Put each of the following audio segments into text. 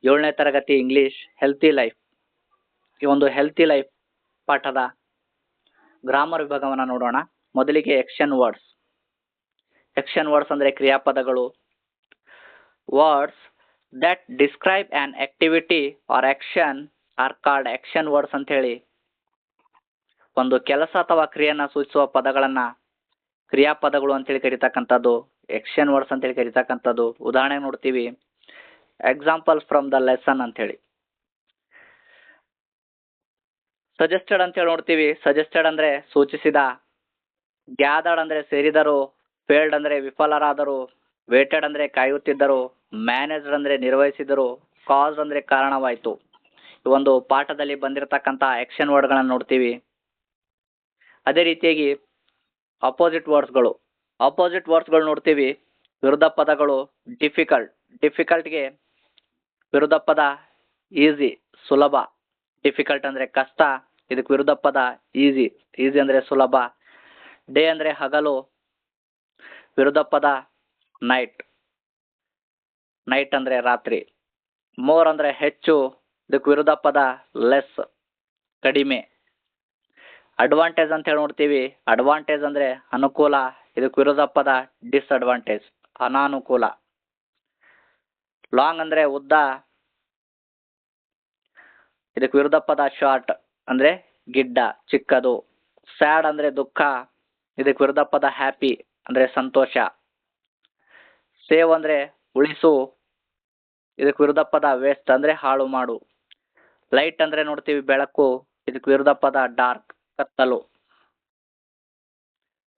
7ನೇ ತರಗತಿ English healthy life. ಈ ಒಂದು ಹೆಲ್ತಿ ಲೈಫ್ ಪಾಠದ ಗ್ರಾಮರ್ ವಿಭಾಗವನ್ನು ನೋಡೋಣ. ಮೊದಲಿಗೆ ಆಕ್ಷನ್ ವರ್ಡ್ಸ್. ಆಕ್ಷನ್ ವರ್ಡ್ಸ್ ಅಂದರೆ ಕ್ರಿಯಾಪದಗಳು. Words that describe an activity or action are called action words ಅಂತ ಹೇಳಿ ಒಂದು ಕೆಲಸ ಅಥವಾ ಕ್ರಿಯೆಯನ್ನು ಸೂಚಿಸುವ ಪದಗಳನ್ನ ಕ್ರಿಯಾಪದಗಳು ಅಂತೇಳಿ ಕರೀತಕ್ಕಂಥದ್ದು ಆಕ್ಷನ್ ವರ್ಡ್ಸ್ ಅಂತೇಳಿ ಕರೀತಕ್ಕಂಥದ್ದು. ಉದಾಹರಣೆ ನೋಡ್ತೀವಿ, ಎಕ್ಸಾಂಪಲ್ಸ್ ಫ್ರಮ್ ದ ಲೆಸನ್ ಅಂತ ಹೇಳಿ. ಸಜೆಸ್ಟೆಡ್ ಅಂತ ಹೇಳಿ ನೋಡ್ತೀವಿ. ಸಜೆಸ್ಟೆಡ್ ಅಂದ್ರೆ ಸೂಚಿಸಿದ, ಗ್ಯಾದರ್ಡ್ ಅಂದ್ರೆ ಸೇರಿದರು, ಫೇಲ್ಡ್ ಅಂದ್ರೆ ವಿಫಲರಾದರು, ವೇಟೆಡ್ ಅಂದ್ರೆ ಕಾಯುತ್ತಿದ್ದರು, ಮ್ಯಾನೇಜ್ಡ್ ಅಂದ್ರೆ ನಿರ್ವಹಿಸಿದರು, ಕಾಸ್ ಅಂದ್ರೆ ಕಾರಣವಾಯಿತು. ಈ ಒಂದು ಪಾಠದಲ್ಲಿ ಬಂದಿರತಕ್ಕಂತ ಆಕ್ಷನ್ ವರ್ಡ್ಗಳನ್ನು ನೋಡ್ತೀವಿ. ಅದೇ ರೀತಿಯಾಗಿ ಅಪೋಸಿಟ್ ವರ್ಡ್ಸ್ಗಳು ನೋಡ್ತೀವಿ. ವಿರುದ್ಧ ಪದಗಳು ಡಿಫಿಕಲ್ಟ್ಗೆ ವಿರುದ್ಧ ಪದ ಈಸಿ, ಸುಲಭ. ಡಿಫಿಕಲ್ಟ್ ಅಂದ್ರೆ ಕಷ್ಟ, ಇದಕ್ಕೆ ವಿರುದ್ಧ ಪದ ಈಸಿ ಅಂದ್ರೆ ಸುಲಭ. ಡೇ ಅಂದ್ರೆ ಹಗಲು, ವಿರುದ್ಧ ಪದ ನೈಟ್ ಅಂದ್ರೆ ರಾತ್ರಿ. ಮೋರ್ ಅಂದ್ರೆ ಹೆಚ್ಚು, ಇದಕ್ಕೆ ವಿರುದ್ಧ ಪದ ಲೆಸ್, ಕಡಿಮೆ. ಅಡ್ವಾಂಟೇಜ್ ಅಂತ ಹೇಳಿ ನೋಡ್ತೀವಿ. ಅಡ್ವಾಂಟೇಜ್ ಅಂದ್ರೆ ಅನುಕೂಲ, ಇದಕ್ಕೆ ವಿರುದ್ಧ ಪದ ಡಿಸ್ಅಡ್ವಾಂಟೇಜ್, ಅನಾನುಕೂಲ. ಲಾಂಗ್ ಅಂದ್ರೆ ಉದ್ದ, ಇದಕ್ಕೆ ವಿರುದ್ಧ ಪದ ಶಾರ್ಟ್ ಅಂದ್ರೆ ಗಿಡ್ಡ, ಚಿಕ್ಕದು. ಸ್ಯಾಡ್ ಅಂದ್ರೆ ದುಃಖ, ಇದಕ್ಕೆ ವಿರುದ್ಧ ಪದ ಹ್ಯಾಪಿ ಅಂದ್ರೆ ಸಂತೋಷ. ಸೇವ್ ಅಂದ್ರೆ ಉಳಿಸು, ಇದಕ್ಕೆ ವಿರುದ್ಧ ಪದ ವೇಸ್ಟ್ ಅಂದ್ರೆ ಹಾಳು ಮಾಡು. ಲೈಟ್ ಅಂದ್ರೆ ನೋಡ್ತೀವಿ ಬೆಳಕು, ಇದಕ್ಕೆ ವಿರುದ್ಧ ಪದ ಡಾರ್ಕ್, ಕತ್ತಲು.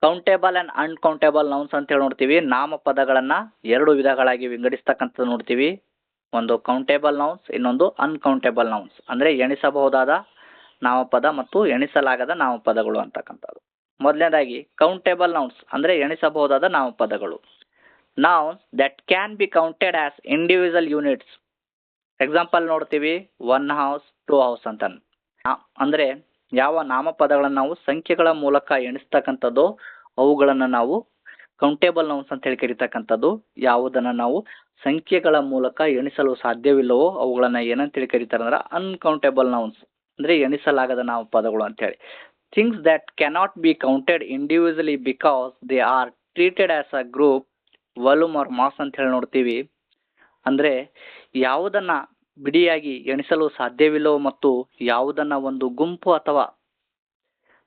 ಕೌಂಟೇಬಲ್ ಅಂಡ್ ಅನ್ಕೌಂಟೇಬಲ್ ನೌನ್ಸ್ ಅಂತ ಹೇಳಿ ನೋಡ್ತೀವಿ. ನಾಮಪದಗಳನ್ನ 2 ವಿಧಗಳಾಗಿ ವಿಂಗಡಿಸ್ತಕ್ಕಂಥದ್ದು ನೋಡ್ತೀವಿ. ಒಂದು ಕೌಂಟೇಬಲ್ ನೌನ್ಸ್, ಇನ್ನೊಂದು ಅನ್ಕೌಂಟೇಬಲ್ ನೌನ್ಸ್ ಅಂದ್ರೆ ಎಣಿಸಬಹುದಾದ ನಾಮಪದ ಮತ್ತು ಎಣಿಸಲಾಗದ ನಾಮಪದಗಳು ಅಂತಕ್ಕಂಥದ್ದು. ಮೊದಲನೇದಾಗಿ ಕೌಂಟೇಬಲ್ ನೌನ್ಸ್ ಅಂದ್ರೆ ಎಣಿಸಬಹುದಾದ ನಾಮಪದಗಳು. Nouns that can be counted as individual units. Example ನೋಡ್ತೀವಿ, 1 ಹೌಸ್ 2 ಹೌಸ್ ಅಂತ. ಅಂದ್ರೆ ಯಾವ ನಾಮಪದಗಳನ್ನು ನಾವು ಸಂಖ್ಯೆಗಳ ಮೂಲಕ ಎಣಿಸ್ತಕ್ಕಂಥದ್ದು ಅವುಗಳನ್ನು ನಾವು ಕೌಂಟೇಬಲ್ ನೌನ್ಸ್ ಅಂತ ಹೇಳಿ ಕರೀತಕ್ಕಂಥದ್ದು. ಯಾವುದನ್ನ ನಾವು ಸಂಖ್ಯೆಗಳ ಮೂಲಕ ಎಣಿಸಲು ಸಾಧ್ಯವಿಲ್ಲವೋ ಅವುಗಳನ್ನ ಏನಂತೇಳಿ ಕರೀತಾರೆ ಅಂದ್ರೆ ಅನ್ಕೌಂಟೇಬಲ್ ನೌನ್ಸ್ ಅಂದ್ರೆ ಎಣಿಸಲಾಗದ ನಾಮಪದಗಳು ಅಂತ ಹೇಳಿ. Things that cannot be counted individually because they are treated as a group, volume or mass ಅಂತ ಹೇಳಿ ನೋಡ್ತೀವಿ. ಅಂದ್ರೆ ಯಾವುದನ್ನ ಬಿಡಿಯಾಗಿ ಎಣಿಸಲು ಸಾಧ್ಯವಿಲ್ಲವೋ ಮತ್ತು ಯಾವುದನ್ನ ಒಂದು ಗುಂಪು ಅಥವಾ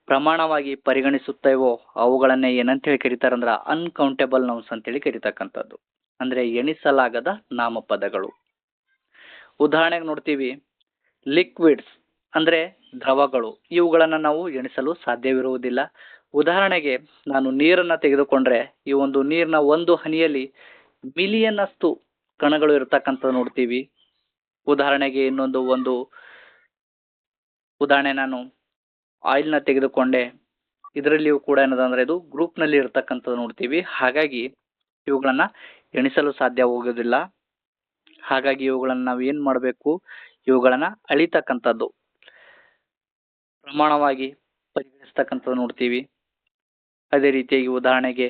ಪ್ರಮಾಣವಾಗಿ ಪರಿಗಣಿಸುತ್ತೇವೋ ಅವುಗಳನ್ನೇ ಏನಂತ ಹೇಳಿ ಕರೀತಾರೆ ಅಂದ್ರೆ ಅನ್ಕೌಂಟೇಬಲ್ ನೌನ್ಸ್ ಅಂತೇಳಿ ಕರೀತಕ್ಕಂಥದ್ದು. ಅಂದ್ರೆ ಎಣಿಸಲಾಗದ ನಾಮಪದಗಳು. ಉದಾಹರಣೆಗೆ ನೋಡ್ತೀವಿ, ಲಿಕ್ವಿಡ್ಸ್ ಅಂದ್ರೆ ದ್ರವಗಳು, ಇವುಗಳನ್ನ ನಾವು ಎಣಿಸಲು ಸಾಧ್ಯವಿರುವುದಿಲ್ಲ. ಉದಾಹರಣೆಗೆ ನಾನು ನೀರನ್ನ ತೆಗೆದುಕೊಂಡ್ರೆ ಈ ಒಂದು ನೀರಿನ ಒಂದು ಹನಿಯಲ್ಲಿ ಮಿಲಿಯನ್ ಅಷ್ಟು ಕಣಗಳು ಇರತಕ್ಕಂಥದ್ದು ನೋಡ್ತೀವಿ. ಉದಾಹರಣೆಗೆ ಇನ್ನೊಂದು ಉದಾಹರಣೆ, ನಾನು ಆಯಿಲ್ನ ತೆಗೆದುಕೊಂಡೆ, ಇದರಲ್ಲಿಯೂ ಕೂಡ ಏನದಂದ್ರೆ ಇದು ಗ್ರೂಪ್ ನಲ್ಲಿ ಇರತಕ್ಕಂಥದ್ದು ನೋಡ್ತೀವಿ. ಹಾಗಾಗಿ ಇವುಗಳನ್ನ ಎಣಿಸಲು ಸಾಧ್ಯವಾಗುವುದಿಲ್ಲ. ಹಾಗಾಗಿ ಇವುಗಳನ್ನ ನಾವು ಏನ್ ಮಾಡಬೇಕು, ಇವುಗಳನ್ನ ಅಳಿತಕ್ಕಂಥದ್ದು, ಪ್ರಮಾಣವಾಗಿ ಪರಿಗಣಿಸ್ತಕ್ಕಂಥದ್ದು ನೋಡ್ತೀವಿ. ಅದೇ ರೀತಿಯಾಗಿ ಉದಾಹರಣೆಗೆ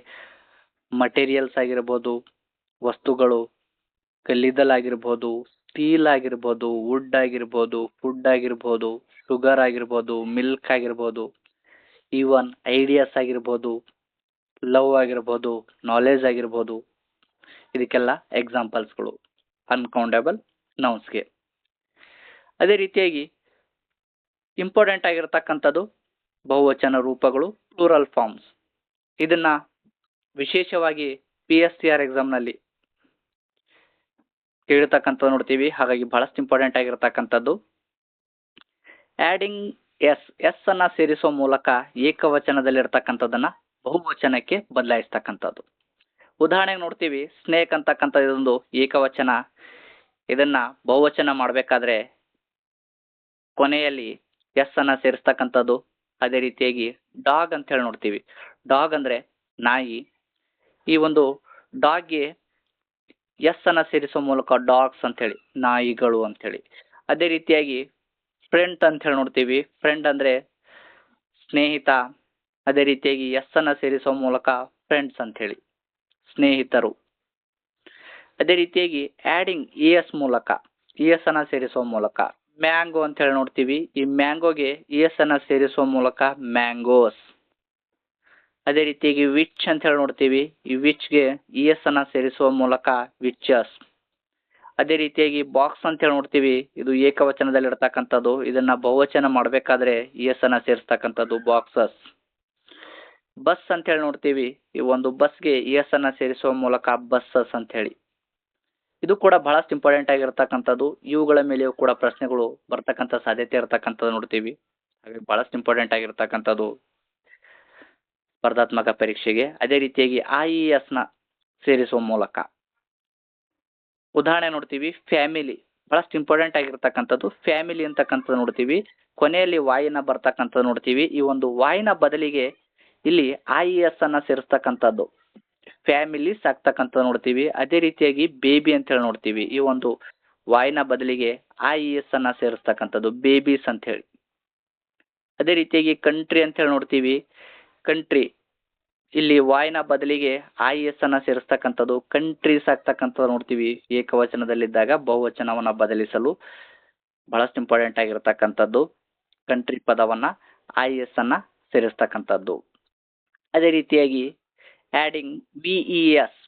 ಮಟೀರಿಯಲ್ಸ್ ಆಗಿರ್ಬೋದು, ವಸ್ತುಗಳು, ಕಲ್ಲಿದ್ದಲಾಗಿರ್ಬೋದು, ಸ್ಟೀಲ್ ಆಗಿರ್ಬೋದು, ವುಡ್ ಆಗಿರ್ಬೋದು, ಫುಡ್ ಆಗಿರ್ಬೋದು, ಶುಗರ್ ಆಗಿರ್ಬೋದು, ಮಿಲ್ಕ್ ಆಗಿರ್ಬೋದು, ಈವನ್ ಐಡಿಯಾಸ್ ಆಗಿರ್ಬೋದು, ಲವ್ ಆಗಿರ್ಬೋದು, ನಾಲೆಜ್ ಆಗಿರ್ಬೋದು, ಇದಕ್ಕೆಲ್ಲ ಎಕ್ಸಾಂಪಲ್ಸ್ಗಳು ಅನ್ಕೌಂಟೇಬಲ್ ನೌನ್ಸ್ಗೆ. ಅದೇ ರೀತಿಯಾಗಿ ಇಂಪಾರ್ಟೆಂಟ್ ಆಗಿರತಕ್ಕಂಥದ್ದು ಬಹುವಚನ ರೂಪಗಳು, ಪ್ಲೂರಲ್ ಫಾರ್ಮ್ಸ್. ಇದನ್ನ ವಿಶೇಷವಾಗಿ PSCR ಎಕ್ಸಾಮ್ನಲ್ಲಿ ಕೇಳಿರ್ತಕ್ಕಂಥದ್ದು ನೋಡ್ತೀವಿ. ಹಾಗಾಗಿ ಬಹಳಷ್ಟು ಇಂಪಾರ್ಟೆಂಟ್ ಆಗಿರತಕ್ಕಂಥದ್ದು. ಆಡಿಂಗ್ ಎಸ್ ಅನ್ನ ಸೇರಿಸುವ ಮೂಲಕ ಏಕವಚನದಲ್ಲಿರ್ತಕ್ಕಂಥದ್ದನ್ನ ಬಹುವಚನಕ್ಕೆ ಬದಲಾಯಿಸ್ತಕ್ಕಂಥದ್ದು. ಉದಾಹರಣೆಗೆ ನೋಡ್ತೀವಿ, ಸ್ನೇಕ್ ಅಂತಕ್ಕಂಥ ಇದೊಂದು ಏಕವಚನ. ಇದನ್ನ ಬಹುವಚನ ಮಾಡಬೇಕಾದ್ರೆ ಕೊನೆಯಲ್ಲಿ ಎಸ್ ಅನ್ನ ಸೇರಿಸ್ತಕ್ಕಂಥದ್ದು. ಅದೇ ರೀತಿಯಾಗಿ ಡಾಗ್ ಅಂತ ಹೇಳಿ ನೋಡ್ತೀವಿ. ಡಾಗ್ ಅಂದ್ರೆ ನಾಯಿ. ಈ ಒಂದು ಡಾಗ್ಗೆ ಎಸ್ ಅನ್ನ ಸೇರಿಸುವ ಮೂಲಕ ಡಾಗ್ಸ್ ಅಂತ ಹೇಳಿ, ನಾಯಿಗಳು ಅಂತ ಹೇಳಿ. ಅದೇ ರೀತಿಯಾಗಿ ಫ್ರೆಂಡ್ ಅಂತ ಹೇಳಿ ನೋಡ್ತೀವಿ. ಫ್ರೆಂಡ್ ಅಂದ್ರೆ ಸ್ನೇಹಿತ. ಅದೇ ರೀತಿಯಾಗಿ ಎಸ್ ಅನ್ನ ಸೇರಿಸುವ ಮೂಲಕ ಫ್ರೆಂಡ್ಸ್ ಅಂತ ಹೇಳಿ, ಸ್ನೇಹಿತರು. ಅದೇ ರೀತಿಯಾಗಿ ಆಡಿಂಗ್ ES ಮೂಲಕ ಇ ಎಸ್ ಅನ್ನ ಸೇರಿಸುವ ಮೂಲಕ. ಮ್ಯಾಂಗೋ ಅಂತ ಹೇಳಿ ನೋಡ್ತೀವಿ, ಈ ಮ್ಯಾಂಗೋಗೆ ಇ ಎಸ್ ಅನ್ನ ಸೇರಿಸುವ ಮೂಲಕ ಮ್ಯಾಂಗೋಸ್. ಅದೇ ರೀತಿಯಾಗಿ ವಿಚ್ ಅಂತ ಹೇಳಿ ನೋಡ್ತೀವಿ, ಈ ವಿಚ್ಗೆ ಇ ಎಸ್ ಅನ್ನ ಸೇರಿಸುವ ಮೂಲಕ ವಿಚಸ್. ಅದೇ ರೀತಿಯಾಗಿ ಬಾಕ್ಸ್ ಅಂತ ಹೇಳಿ ನೋಡ್ತೀವಿ, ಇದು ಏಕವಚನದಲ್ಲಿ ಇರ್ತಕ್ಕಂಥದ್ದು, ಇದನ್ನ ಬಹುವಚನ ಮಾಡಬೇಕಾದ್ರೆ ಇ ಎಸ್ ಅನ್ನ ಸೇರಿಸ್ತಕ್ಕಂಥದ್ದು ಬಾಕ್ಸಸ್. ಬಸ್ ಅಂತ ಹೇಳಿ ನೋಡ್ತೀವಿ, ಈ ಒಂದು ಬಸ್ಗೆ ಇ ಎಸ್ ಅನ್ನ ಸೇರಿಸುವ ಮೂಲಕ ಬಸ್ಸಸ್ ಅಂತ ಹೇಳಿ. ಇದು ಕೂಡ ಬಹಳಷ್ಟು ಇಂಪಾರ್ಟೆಂಟ್ ಆಗಿರ್ತಕ್ಕಂಥದ್ದು, ಇವುಗಳ ಮೇಲೆಯೂ ಕೂಡ ಪ್ರಶ್ನೆಗಳು ಬರ್ತಕ್ಕಂಥ ಸಾಧ್ಯತೆ ಇರತಕ್ಕಂಥದ್ದು ನೋಡ್ತೀವಿ. ಹಾಗೆ ಬಹಳಷ್ಟು ಇಂಪಾರ್ಟೆಂಟ್ ಆಗಿರ್ತಕ್ಕಂಥದ್ದು ಸ್ಪರ್ಧಾತ್ಮಕ ಪರೀಕ್ಷೆಗೆ. ಅದೇ ರೀತಿಯಾಗಿ ಐ ಎಸ್ ನ ಸೇರಿಸುವ ಮೂಲಕ. ಉದಾಹರಣೆ ನೋಡ್ತೀವಿ, ಫ್ಯಾಮಿಲಿ ಬಹಳಷ್ಟು ಇಂಪಾರ್ಟೆಂಟ್ ಆಗಿರ್ತಕ್ಕಂಥದ್ದು. ಫ್ಯಾಮಿಲಿ ಅಂತಕ್ಕಂಥದ್ದು ನೋಡ್ತೀವಿ, ಕೊನೆಯಲ್ಲಿ ವಾಯಿನ ಬರ್ತಕ್ಕಂಥದ್ದು ನೋಡ್ತೀವಿ. ಈ ಒಂದು ವಾಯಿನ ಬದಲಿಗೆ ಇಲ್ಲಿ ಐ ಎಸ್ ಅನ್ನ ಸೇರಿಸ್ತಕ್ಕಂಥದ್ದು, ಫ್ಯಾಮಿಲೀಸ್ ಆಗ್ತಕ್ಕಂಥದ್ದು ನೋಡ್ತೀವಿ. ಅದೇ ರೀತಿಯಾಗಿ ಬೇಬಿ ಅಂತ ಹೇಳಿ ನೋಡ್ತೀವಿ, ಈ ಒಂದು ವಾಯಿನ ಬದಲಿಗೆ ಐ ಎಸ್ ಅನ್ನ ಸೇರಿಸ್ತಕ್ಕಂಥದ್ದು ಬೇಬೀಸ್ ಅಂತ ಹೇಳಿ. ಅದೇ ರೀತಿಯಾಗಿ ಕಂಟ್ರಿ ಅಂತ ಹೇಳಿ ನೋಡ್ತೀವಿ, ಕಂಟ್ರಿ ಇಲ್ಲಿ ವಾಯಿನ ಬದಲಿಗೆ ಐ ಎಸ್ ಅನ್ನ ಸೇರಿಸ್ತಕ್ಕಂಥದ್ದು ಕಂಟ್ರೀಸ್ ಆಗ್ತಕ್ಕಂಥದ್ದು ನೋಡ್ತೀವಿ. ಏಕವಚನದಲ್ಲಿದ್ದಾಗ ಬಹುವಚನವನ್ನ ಬದಲಿಸಲು ಬಹಳಷ್ಟು ಇಂಪಾರ್ಟೆಂಟ್ ಆಗಿರ್ತಕ್ಕಂಥದ್ದು ಕಂಟ್ರಿ ಪದವನ್ನ ಐ ಎಸ್ ಅನ್ನ ಸೇರಿಸ್ತಕ್ಕಂಥದ್ದು. ಅದೇ ರೀತಿಯಾಗಿ ಆಡಿಂಗ್ ವಿಇಎಸ್,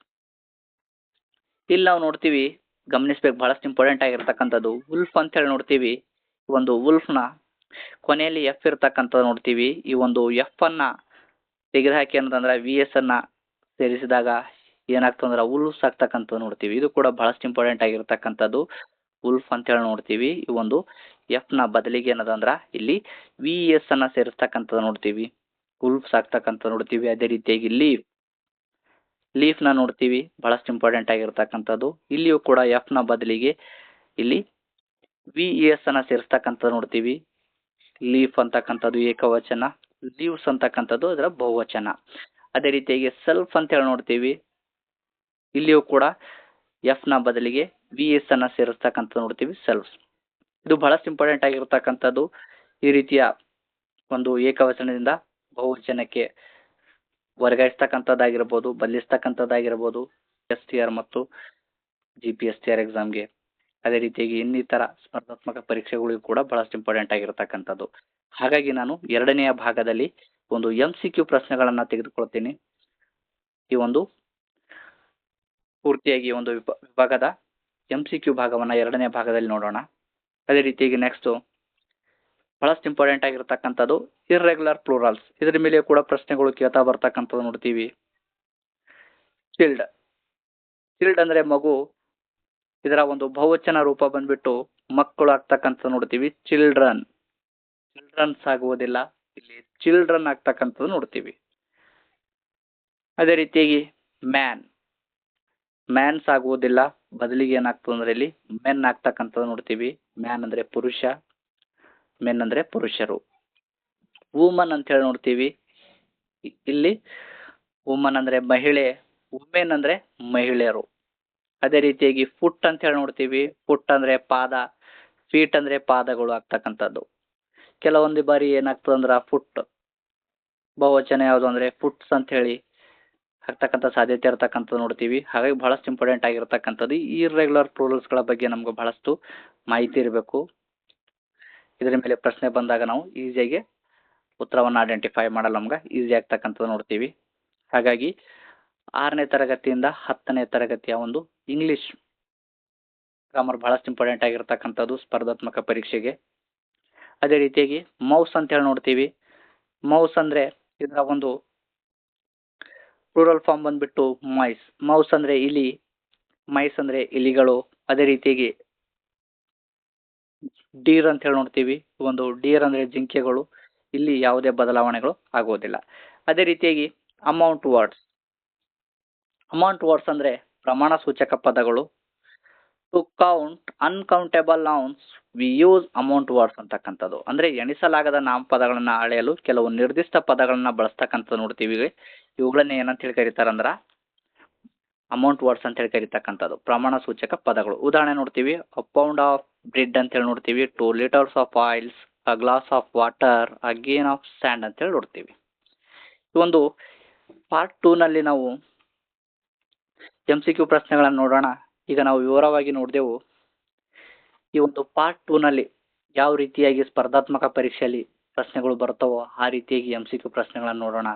ಇಲ್ಲಿ ನಾವು ನೋಡ್ತೀವಿ, ಗಮನಿಸ್ಬೇಕು, ಬಹಳಷ್ಟು ಇಂಪಾರ್ಟೆಂಟ್ ಆಗಿರ್ತಕ್ಕಂಥದ್ದು ವುಲ್ಫ್ ಅಂತ ಹೇಳಿ ನೋಡ್ತೀವಿ. ಒಂದು ವುಲ್ಫ್ನ ಕೊನೆಯಲ್ಲಿ ಎಫ್ ಇರ್ತಕ್ಕಂಥದ್ದು ನೋಡ್ತೀವಿ. ಈ ಒಂದು ಎಫ್ ಅನ್ನ ತೆಗೆದುಹಾಕಿ ಅನ್ನೋದಂದ್ರೆ ವಿ ಎಸ್ ಅನ್ನ ಸೇರಿಸಿದಾಗ ಏನಾಗ್ತಂದ್ರೆ ವುಲ್ಫ್ಸ್ ಆಗ್ತಕ್ಕಂಥದ್ದು ನೋಡ್ತೀವಿ. ಇದು ಕೂಡ ಬಹಳಷ್ಟು ಇಂಪಾರ್ಟೆಂಟ್ ಆಗಿರ್ತಕ್ಕಂಥದ್ದು ವುಲ್ಫ್ ಅಂತ ಹೇಳಿ ನೋಡ್ತೀವಿ. ಈ ಒಂದು ಎಫ್ ನ ಬದಲಿಗೆ ಏನದಂದ್ರ ಇಲ್ಲಿ ವಿ ಎಸ್ ಅನ್ನ ಸೇರಿಸ್ತಕ್ಕಂಥದ್ದು ನೋಡ್ತೀವಿ, ವುಲ್ಫ್ಸ್ ಆಗ್ತಕ್ಕಂಥದ್ದು ನೋಡ್ತೀವಿ. ಅದೇ ರೀತಿಯಾಗಿ ಲೀಫ್ ನ ನೋಡ್ತೀವಿ, ಬಹಳಷ್ಟು ಇಂಪಾರ್ಟೆಂಟ್ ಆಗಿರ್ತಕ್ಕಂಥದ್ದು. ಇಲ್ಲಿಯೂ ಕೂಡ ಎಫ್ ನ ಬದಲಿಗೆ ಇಲ್ಲಿ ವಿ ಎಸ್ ಅನ್ನ ಸೇರಿಸ್ತಕ್ಕಂಥದ್ದು ನೋಡ್ತೀವಿ. ಲೀಫ್ ಅಂತಕ್ಕಂಥದ್ದು ಏಕವಚನ, ಲೀವ್ಸ್ ಅಂತಕ್ಕಂಥದ್ದು ಅದರ ಬಹುವಚನ. ಅದೇ ರೀತಿಯಾಗಿ ಸೆಲ್ಫ್ ಅಂತ ಹೇಳಿ ನೋಡ್ತೀವಿ, ಇಲ್ಲಿಯೂ ಕೂಡ ಎಫ್ ನ ಬದಲಿಗೆ ವಿ ಎಸ್ ಅನ್ನ ಸೇರಿಸ್ತಕ್ಕಂಥದ್ದು ನೋಡ್ತೀವಿ, ಸೆಲ್ಫ್. ಇದು ಬಹಳಷ್ಟು ಇಂಪಾರ್ಟೆಂಟ್ ಆಗಿರ್ತಕ್ಕಂಥದ್ದು. ಈ ರೀತಿಯ ಒಂದು ಏಕವಚನದಿಂದ ಬಹುವಚನಕ್ಕೆ ವರ್ಗಾಯಿಸ್ತಕ್ಕಂಥದ್ದಾಗಿರ್ಬೋದು, ಬದಲಿಸ್ತಕ್ಕಂಥದ್ದಾಗಿರ್ಬೋದು ಎಸ್ ಟಿ ಆರ್ ಮತ್ತು GPSTR ಎಕ್ಸಾಮ್ಗೆ. ಅದೇ ರೀತಿಯಾಗಿ ಇನ್ನಿತರ ಸ್ಪರ್ಧಾತ್ಮಕ ಪರೀಕ್ಷೆಗಳಿಗೂ ಕೂಡ ಬಹಳಷ್ಟು ಇಂಪಾರ್ಟೆಂಟ್ ಆಗಿರ್ತಕ್ಕಂಥದ್ದು. ಹಾಗಾಗಿ ನಾನು ಎರಡನೆಯ ಭಾಗದಲ್ಲಿ ಒಂದು MCQ ಪ್ರಶ್ನೆಗಳನ್ನ ತೆಗೆದುಕೊಳ್ತೀನಿ. ಈ ಒಂದು ಪೂರ್ತಿಯಾಗಿ ಒಂದು ವಿಭಾಗದ MCQ ಭಾಗವನ್ನ ಎರಡನೇ ಭಾಗದಲ್ಲಿ ನೋಡೋಣ. ಅದೇ ರೀತಿಯಾಗಿ ನೆಕ್ಸ್ಟ್ ಬಹಳಷ್ಟು ಇಂಪಾರ್ಟೆಂಟ್ ಆಗಿರ್ತಕ್ಕಂಥದ್ದು ಇರ್ರೆಗ್ಯುಲರ್ ಪ್ಲೂರಲ್ಸ್. ಇದರ ಮೇಲೆ ಕೂಡ ಪ್ರಶ್ನೆಗಳು ಕೇಳ್ತಾ ಬರ್ತಕ್ಕಂಥದ್ದು ನೋಡ್ತೀವಿ. ಚಿಲ್ಡ್ ಅಂದ್ರೆ ಮಗು, ಇದರ ಒಂದು ಬಹುವಚನ ರೂಪ ಬಂದ್ಬಿಟ್ಟು ಮಕ್ಕಳು ಆಗ್ತಕ್ಕಂಥದ್ದು ನೋಡ್ತೀವಿ. ಚಿಲ್ಡ್ರನ್ಸ್ ಆಗುವುದಿಲ್ಲ, ಇಲ್ಲಿ ಚಿಲ್ಡ್ರನ್ ಆಗ್ತಕ್ಕಂಥದ್ದು ನೋಡ್ತೀವಿ. ಅದೇ ರೀತಿಯಾಗಿ ಮ್ಯಾನ್ಸ್ ಆಗುವುದಿಲ್ಲ, ಬದಲಿಗೆ ಏನಾಗ್ತದೆ ಅಂದ್ರೆ ಇಲ್ಲಿ ಮೆನ್ ಆಗ್ತಕ್ಕಂಥದ್ದು ನೋಡ್ತೀವಿ. ಮ್ಯಾನ್ ಅಂದ್ರೆ ಪುರುಷ, ಮೆನ್ ಅಂದ್ರೆ ಪುರುಷರು. ವುಮನ್ ಅಂತ ಹೇಳಿ ನೋಡ್ತೀವಿ, ಇಲ್ಲಿ ವುಮನ್ ಅಂದ್ರೆ ಮಹಿಳೆ, ವುಮೆನ್ ಅಂದ್ರೆ ಮಹಿಳೆಯರು. ಅದೇ ರೀತಿಯಾಗಿ ಫುಟ್ ಅಂತ ಹೇಳಿ ನೋಡ್ತೀವಿ, ಫುಟ್ ಅಂದ್ರೆ ಪಾದ, ಫೀಟ್ ಅಂದ್ರೆ ಪಾದಗಳು ಆಗ್ತಕ್ಕಂಥದ್ದು. ಕೆಲವೊಂದು ಬಾರಿ ಏನಾಗ್ತದೆ ಅಂದ್ರೆ ಫುಟ್ ಬಹುವಚನ ಯಾವುದು ಅಂದ್ರೆ ಫುಟ್ಸ್ ಅಂತ ಹೇಳಿ ಆಗ್ತಕ್ಕಂಥ ಸಾಧ್ಯತೆ ಇರತಕ್ಕಂಥದ್ದು ನೋಡ್ತೀವಿ. ಹಾಗಾಗಿ ಬಹಳಷ್ಟು ಇಂಪಾರ್ಟೆಂಟ್ ಆಗಿರ್ತಕ್ಕಂಥದ್ದು ಈ ಇರ್ರೆಗ್ಯುಲರ್ ಪ್ಲೂರಲ್ಸ್ ಗಳ ಬಗ್ಗೆ ನಮ್ಗೆ ಬಹಳಷ್ಟು ಮಾಹಿತಿ ಇರಬೇಕು. ಇದರ ಮೇಲೆ ಪ್ರಶ್ನೆ ಬಂದಾಗ ನಾವು ಈಸಿಯಾಗಿ ಉತ್ತರವನ್ನು ಐಡೆಂಟಿಫೈ ಮಾಡಲು ನಮ್ಗೆ ಈಸಿ ಆಗ್ತಕ್ಕಂಥದ್ದು ನೋಡ್ತೀವಿ. ಹಾಗಾಗಿ 6ನೇ ತರಗತಿಯಿಂದ 10ನೇ ತರಗತಿಯ ಒಂದು ಇಂಗ್ಲಿಷ್ ಗ್ರಾಮರ್ ಬಹಳಷ್ಟು ಇಂಪಾರ್ಟೆಂಟ್ ಆಗಿರ್ತಕ್ಕಂಥದ್ದು ಸ್ಪರ್ಧಾತ್ಮಕ ಪರೀಕ್ಷೆಗೆ. ಅದೇ ರೀತಿಯಾಗಿ ಮೌಸ್ ಅಂತ ಹೇಳಿ ನೋಡ್ತೀವಿ. ಮೌಸ್ ಅಂದ್ರೆ ಇದರ ಒಂದು ಪ್ಲೂರಲ್ ಫಾರ್ಮ್ ಬಂದ್ಬಿಟ್ಟು ಮೈಸ್. ಮೌಸ್ ಅಂದ್ರೆ ಇಲಿ, ಮೈಸ್ ಅಂದ್ರೆ ಇಲಿಗಳು. ಅದೇ ರೀತಿಯಾಗಿ ಡೀರ್ ಅಂತ ಹೇಳಿ ನೋಡ್ತೀವಿ. ಒಂದು ಡೀರ್ ಅಂದ್ರೆ ಜಿಂಕೆಗಳು. ಇಲ್ಲಿ ಯಾವುದೇ ಬದಲಾವಣೆಗಳು ಆಗುವುದಿಲ್ಲ. ಅದೇ ರೀತಿಯಾಗಿ ಅಮೌಂಟ್ ವರ್ಡ್ಸ್ ಅಂದ್ರೆ ಪ್ರಮಾಣ ಸೂಚಕ ಪದಗಳು. To count uncountable nouns we use amount words ಅಂತಕ್ಕಂಥದ್ದು. ಅಂದ್ರೆ ಎಣಿಸಲಾಗದ ನಾಮಪದಗಳನ್ನ ಅಳೆಯಲು ಕೆಲವು ನಿರ್ದಿಷ್ಟ ಪದಗಳನ್ನ ಬಳಸ್ತಕ್ಕಂಥದ್ದು ನೋಡ್ತೀವಿ. ಇವುಗಳನ್ನ ಏನಂತ ಹೇಳಿ ಕರೀತಾರಂದ್ರ ಅಮೌಂಟ್ ವರ್ಡ್ಸ್ ಅಂತ ಹೇಳಿ ಕರೀತಕ್ಕಂಥದ್ದು, ಪ್ರಮಾಣ ಸೂಚಕ ಪದಗಳು. ಉದಾಹರಣೆ ನೋಡ್ತೀವಿ, ಅ ಪೌಂಡ್ ಆಫ್ ಬ್ರೆಡ್ ಅಂತ ಹೇಳಿ ನೋಡ್ತೀವಿ, 2 liters of oils, a glass of water, a gain of and ಅಂತ ಹೇಳಿ ನೋಡ್ತೀವಿ. ಈ ಒಂದು ಪಾರ್ಟ್ 2 ನಲ್ಲಿ ನಾವು MCQ ಪ್ರಶ್ನೆಗಳನ್ನು ನೋಡೋಣ. ಈಗ ನಾವು ವಿವರವಾಗಿ ನೋಡಿದೆವು ಈ ಒಂದು ಪಾರ್ಟ್ 2ನಲ್ಲಿ ಯಾವ ರೀತಿಯಾಗಿ ಸ್ಪರ್ಧಾತ್ಮಕ ಪರೀಕ್ಷೆಯಲ್ಲಿ ಪ್ರಶ್ನೆಗಳು ಬರ್ತವೋ ಆ ರೀತಿಯಾಗಿ MCQ ಪ್ರಶ್ನೆಗಳನ್ನು ನೋಡೋಣ.